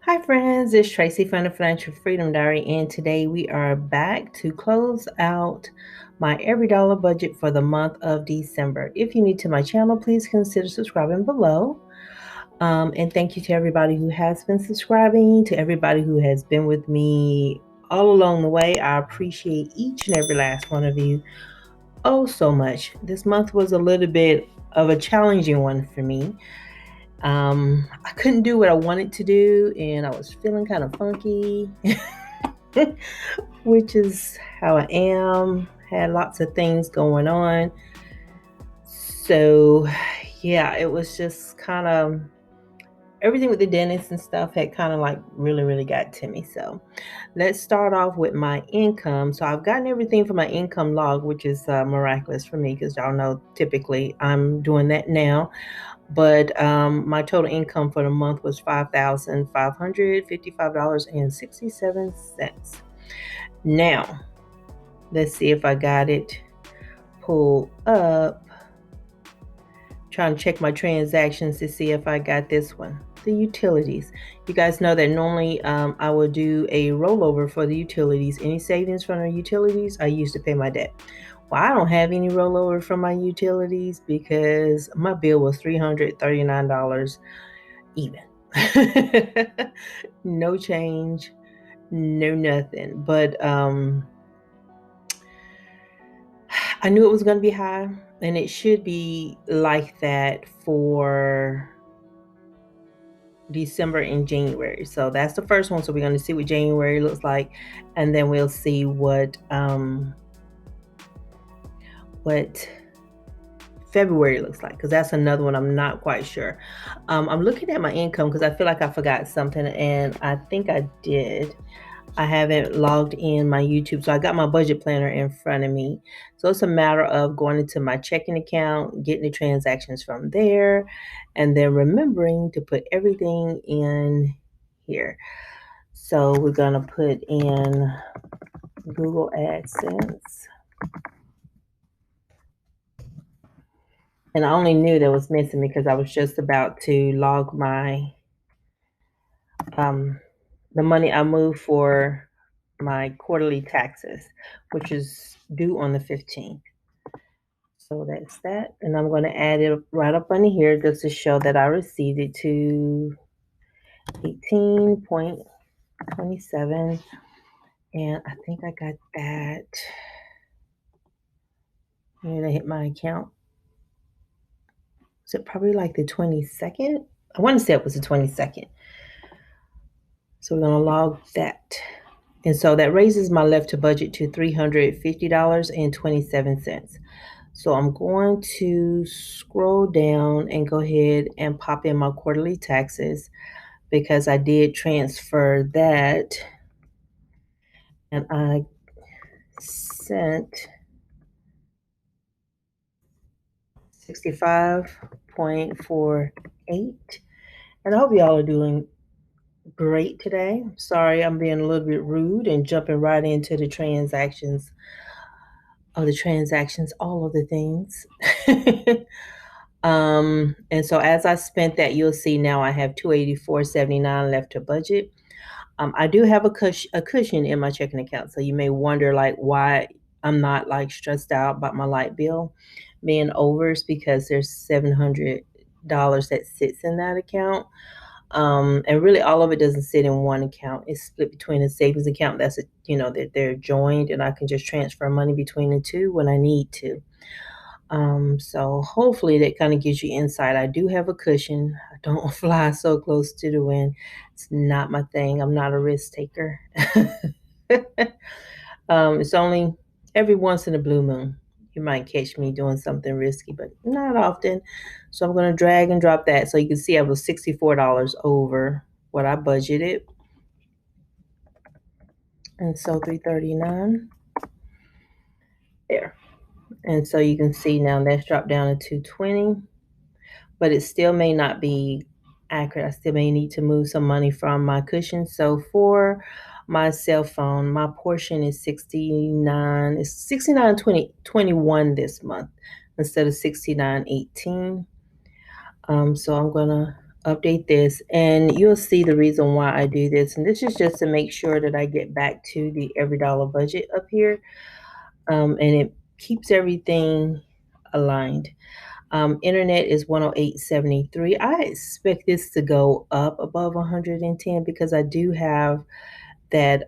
Hi, friends. It's Tracy from the Financial Freedom Diary, and today we are back to close out my every dollar budget for the month of December. If you're new to my channel, please consider subscribing below. And thank you to everybody who has been subscribing, to everybody who has been with me all along the way. I appreciate each and every last one of you oh so much. This month was a little bit of a challenging one for me. I couldn't do what I wanted to do, and I was feeling kind of funky, which is how I am. Had lots of things going on. So, yeah, it was just kind of everything with the dentist and stuff had kind of like really got to me. So, let's start off with my income. So, I've gotten everything for my income log, which is miraculous for me because y'all know typically I'm doing that now. But my total income for the month was $5,555.67. Now, let's see if I got it pulled up. Trying to check my transactions to see if I got this one. The utilities. You guys know that normally I will do a rollover for the utilities. Any savings from the utilities I use to pay my debt. Well, I don't have any rollover from my utilities because my bill was $339 even. No change, no nothing. But I knew it was going to be high, and it should be like that for December and January. So that's the first one. So we're going to see what January looks like, and then we'll see what February looks like, because that's another one I'm not quite sure. I'm looking at my income because I feel like I forgot something, and I think I did. I haven't logged in my YouTube, so I got my budget planner in front of me. So it's a matter of going into my checking account, getting the transactions from there, and then remembering to put everything in here. So we're going to put in Google Adsense. And I only knew that was missing because I was just about to log my the money I moved for my quarterly taxes, which is due on the 15th. So that's that. And I'm going to add it right up under here just to show that I received it to 18.27. And I think I got that. And I hit my account. Is it probably like the 22nd? I want to say it was the 22nd. So we're going to log that. And so that raises my left to budget to $350.27. So I'm going to scroll down and go ahead and pop in my quarterly taxes because I did transfer that, and I sent 65.48. And I hope y'all are doing great today. Sorry, I'm being a little bit rude and jumping right into the transactions, all of the things. And so as I spent that, you'll see now I have $284.79 left to budget. I do have a cushion in my checking account, so you may wonder like why I'm not like stressed out about my light bill being over. It's because there's $700 that sits in that account. And really all of it doesn't sit in one account. It's split between a savings account that they're joined, and I can just transfer money between the two when I need to. So hopefully that kind of gives you insight. I do have a cushion. I don't fly so close to the wind. It's not my thing. I'm not a risk taker. It's only every once in a blue moon you might catch me doing something risky, but not often. So I'm going to drag and drop that. So you can see I was $64 over what I budgeted. And so 339 there. And so you can see now that's dropped down to 220, but it still may not be accurate. I still may need to move some money from my cushion. So for my cell phone, my portion is 69. It's 69.21 this month instead of 69.18. So I'm gonna update this, and you'll see the reason why I do this. And this is just to make sure that I get back to the every dollar budget up here, and it keeps everything aligned. Internet is 108.73. I expect this to go up above 110 because I do have that.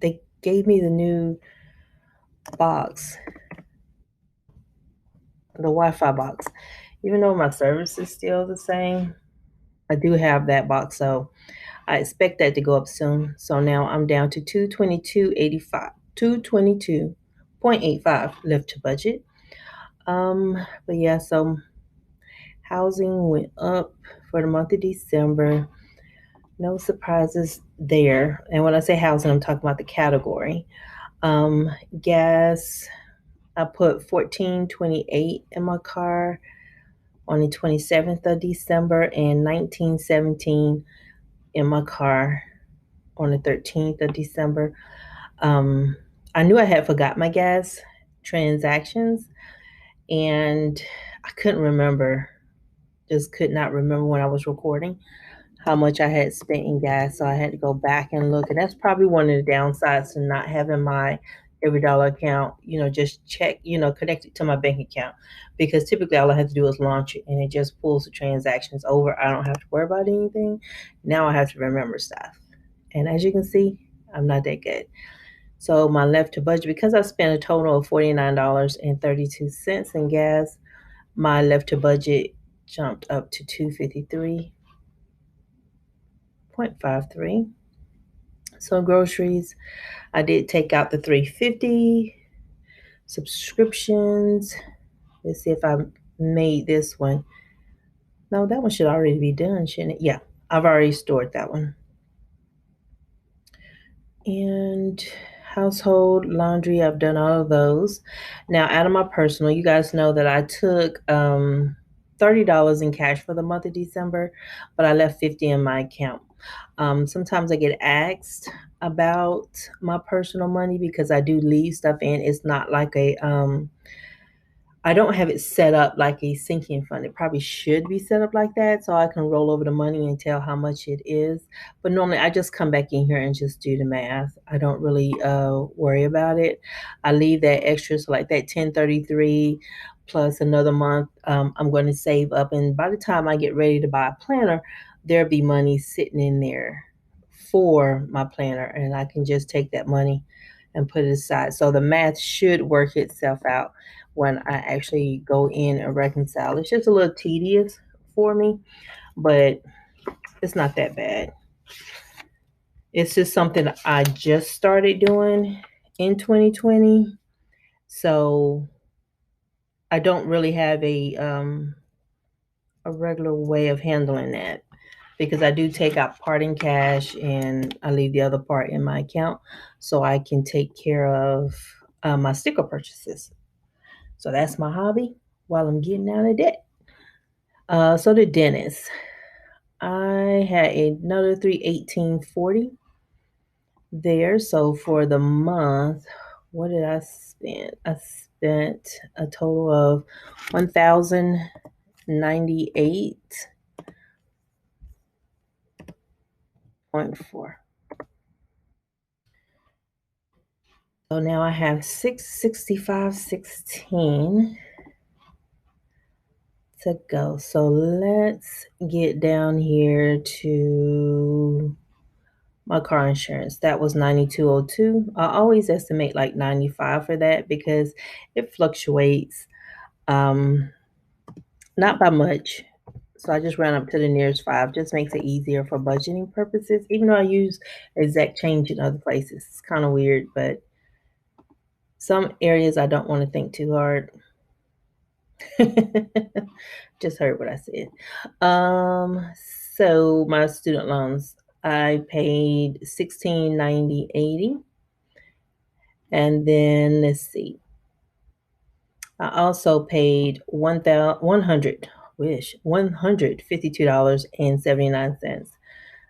They gave me the new box, the Wi-Fi box. Even though my service is still the same, I do have that box, so I expect that to go up soon. So now I'm down to 222.85, 222.85 left to budget. But yeah, so housing went up for the month of December. No surprises there. And when I say housing, I'm talking about the category. Um, Gas, I put 14.28 in my car on the 27th of December and 19.17 in my car on the 13th of December. Um, I knew I had forgot my gas transactions, and I couldn't remember, just could not remember when I was recording how much I had spent in gas. So I had to go back and look. And that's probably one of the downsides to not having my every dollar account, just check, connect it to my bank account. Because typically all I have to do is launch it and it just pulls the transactions over. I don't have to worry about anything. Now I have to remember stuff. And as you can see, I'm not that good. So my left to budget, because I spent a total of $49.32 in gas, my left to budget jumped up to 253.53. So groceries, I did take out the 350. Subscriptions, let's see if I made this one. No, that one should already be done, shouldn't it? Yeah, I've already stored that one. And household laundry, I've done all of those. Now, out of my personal, you guys know that I took $30 in cash for the month of December, but I left 50 in my account. Sometimes I get asked about my personal money because I do leave stuff in. It's not like I don't have it set up like a sinking fund. It probably should be set up like that so I can roll over the money and tell how much it is. But normally I just come back in here and just do the math. I don't really worry about it. I leave that extra, so like that 1033 plus another month, I'm going to save up. And by the time I get ready to buy a planner, there'll be money sitting in there for my planner, and I can just take that money and put it aside. So the math should work itself out when I actually go in and reconcile. It's just a little tedious for me, but it's not that bad. It's just something I just started doing in 2020. So I don't really have a regular way of handling that because I do take out part in cash and I leave the other part in my account so I can take care of my sticker purchases. So that's my hobby while I'm getting out of debt. So the dentist, I had another 318.40 there. So for the month, what did I spend? I spent a total of 1,098.4. So now I have 665.16 to go. So let's get down here to my car insurance. That was 9202. I always estimate like 95 for that because it fluctuates, um not by much. So I just round up to the nearest five. Just makes it easier for budgeting purposes, even though I use exact change in other places. It's kind of weird, but some areas I don't want to think too hard. Just heard what I said. Um, so my student loans, I paid 1690.80, and then let's see. I also paid $152.79.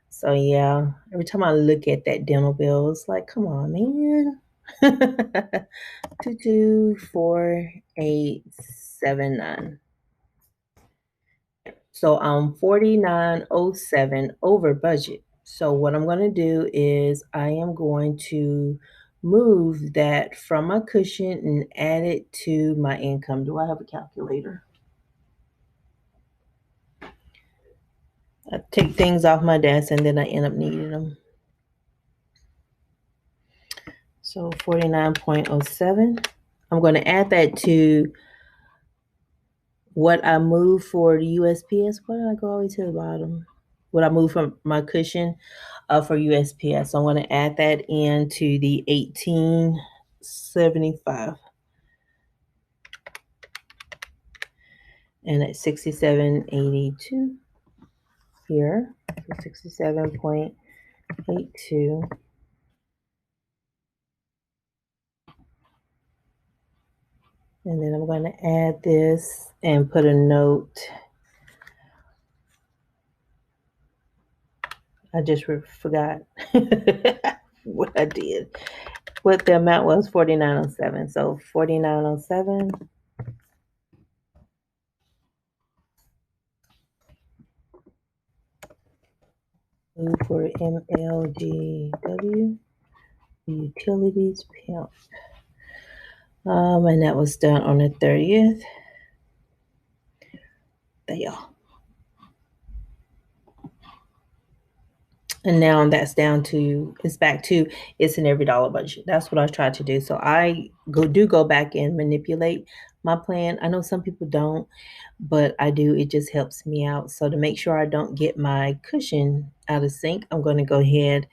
So yeah, every time I look at that dental bill, it's like, come on, man. 224879. So I'm 4907 over budget. So what I'm going to do is I am going to move that from my cushion and add it to my income. Do I have a calculator? I take things off my desk and then I end up needing them. So 49.07. I'm going to add that to what I moved for the USPS. Why did I go all the way to the bottom? What I moved from my cushion for USPS. So I'm going to add that into the 1875. And at 67.82 here. So 67.82. And then I'm going to add this and put a note. I just forgot what I did. What the amount was, 4907. So 4907. For MLGW, utilities pimp. And that was done on the 30th. There you go. And now that's down to, it's back to, it's an every dollar budget. That's what I tried to do. So I go back and manipulate my plan. I know some people don't, but I do. It just helps me out. So to make sure I don't get my cushion out of sync, I'm going to go ahead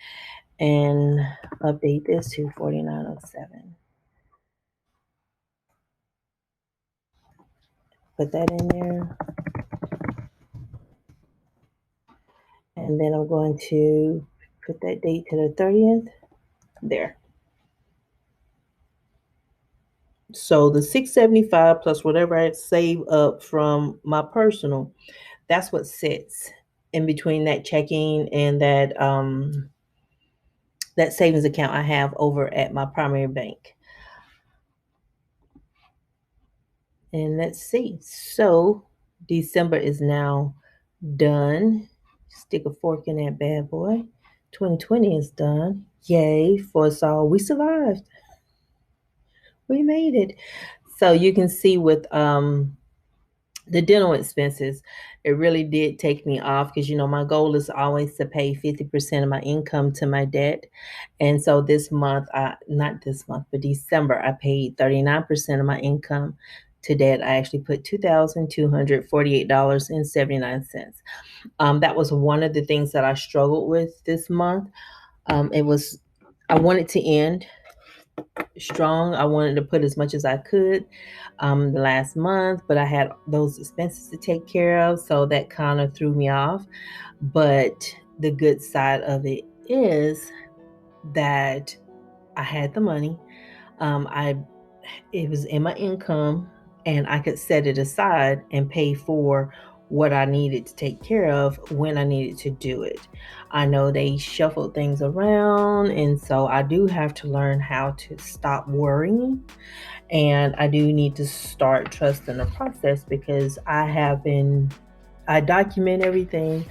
and update this to 4907. Put that in there. And then I'm going to put that date to the 30th. There. So the 675 plus whatever I save up from my personal, that's what sits in between that checking and that savings account I have over at my primary bank. And let's see. So December is now done. Stick a fork in that bad boy. 2020 is done. Yay for us all. We survived. We made it. So you can see with the dental expenses, it really did take me off because my goal is always to pay 50% of my income to my debt. And so this month, not this month, but December, I paid 39% of my income to debt. I actually put $2,248.79. That was one of the things that I struggled with this month. I wanted to end strong. I wanted to put as much as I could the last month, but I had those expenses to take care of, so that kind of threw me off. But the good side of it is that I had the money. It was in my income, and I could set it aside and pay for what I needed to take care of when I needed to do it. I know they shuffled things around, and so I do have to learn how to stop worrying, and I do need to start trusting the process because I document everything.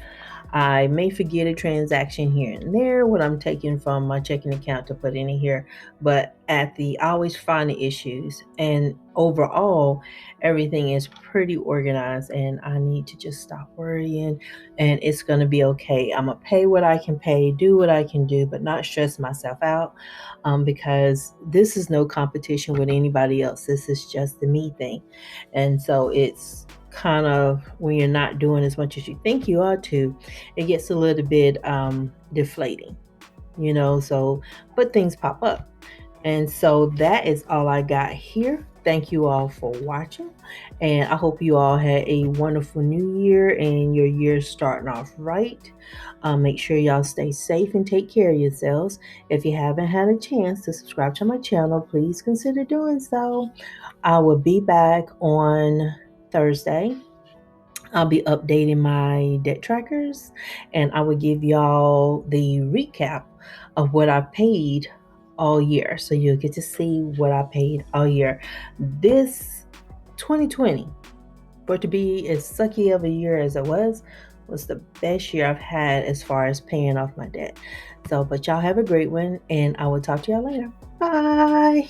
I may forget a transaction here and there when I'm taking from my checking account to put in here, but I always find the issues. And overall, everything is pretty organized, and I need to just stop worrying, and it's going to be okay. I'm going to pay what I can pay, do what I can do, but not stress myself out because this is no competition with anybody else. This is just the me thing. And so it's kind of, when you're not doing as much as you think you ought to, it gets a little bit deflating, so, but things pop up. And so that is all I got here. Thank you all for watching, and I hope you all had a wonderful new year and your year's starting off right. Make sure y'all stay safe and take care of yourselves. If you haven't had a chance to subscribe to my channel, please consider doing so. I will be back on Thursday. I'll be updating my debt trackers, and I will give y'all the recap of what I paid all year. So you'll get to see what I paid all year. This 2020 For it to be as sucky of a year as it was the best year I've had as far as paying off my debt. So, but y'all have a great one, and I will talk to y'all later. Bye.